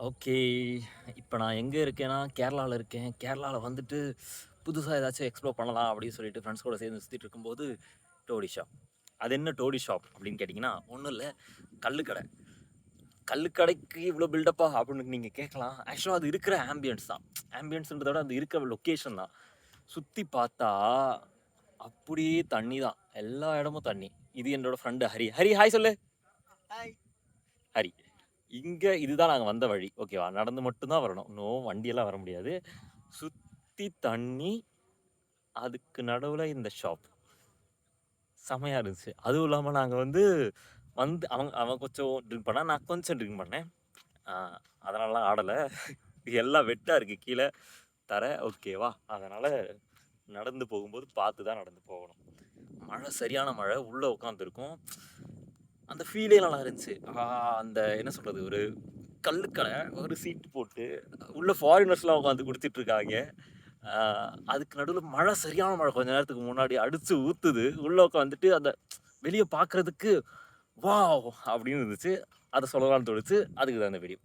Okay. இப்ப நான் எங்க இருக்கேன்னா, கேரளால இருக்கேன். கேரளால வந்துட்டு புதுசா ஏதாச்சும் எக்ஸ்ப்ளோர் பண்ணலாம் அப்படின்னு சொல்லிட்டு ஃப்ரெண்ட்ஸ் கூட சேர்ந்து சுத்திட்டு இருக்கும்போது, டோடி ஷாப். அது என்ன டோடி ஷாப் அப்படின்னு கேட்டீங்கன்னா, ஒண்ணும் இல்ல கள்ளு கடை. கள்ளு கடைக்கு இவ்ளோ பில்டப்பா அப்படின்னு நீங்க கேட்கலாம். ஆக்சுவலா அது இருக்கிற ஆம்பியன்ஸ் தான். ஆம்பியன்ஸ்ன்றத விட அது இருக்கிற லொக்கேஷன் தான். சுத்தி பார்த்தா, அப்படியே தண்ணி தான். எல்லா இடமும் தண்ணி. இது என்னோட ஃப்ரெண்ட் ஹரி. ஹரி ஹாய் சொல்லு. ஹாய். ஹரி. இங்க இதுதான் நாங்க வந்த வழி. ஓகேவா? நடந்து மட்டும் தான் வரணும். வண்டியெல்லாம் வர முடியாது. சுத்தி தண்ணி, அதுக்கு நடுவுல இந்த ஷாப். செமையா இருந்துச்சு. அதுவும் இல்லாம நாங்க வந்து அவன் அவன் கொஞ்சம் ட்ரிங்க் பண்ணான். நான் கொஞ்சம் ட்ரிங்க் பண்ணேன். ஆ அதனாலலாம் ஆடல. எல்லாம் வெட்டா இருக்கு கீழ தரை. ஓகேவா? அதனால நடந்து போகும்போது பார்த்து தான் நடந்து போகணும். மழை சரியான மழை. உள்ள உட்காந்துருக்கோம். அந்த ஃபீலே நல்லா இருந்துச்சு. அந்த என்ன சொல்றது? ஒரு கள்ளு கடை, ஒரு சீட் போட்டு, உள்ள ஃபாரினர்ஸ்லாம் உட்காந்து குடிச்சிட்டு இருக்காங்க. ஆ அதுக்கு நடுவுல மழை சரியான மழை. கொஞ்ச நேரத்துக்கு முன்னாடி அடிச்சு ஊத்துது. உள்ள உட்காந்துட்டு அந்த வெளிய பார்க்கறதுக்கு வாவ்! அப்படின்னு இருந்துச்சு. அத சொல்லலாம்னு தோணுச்சு. அதுக்கு தான் இந்த வீடியோ.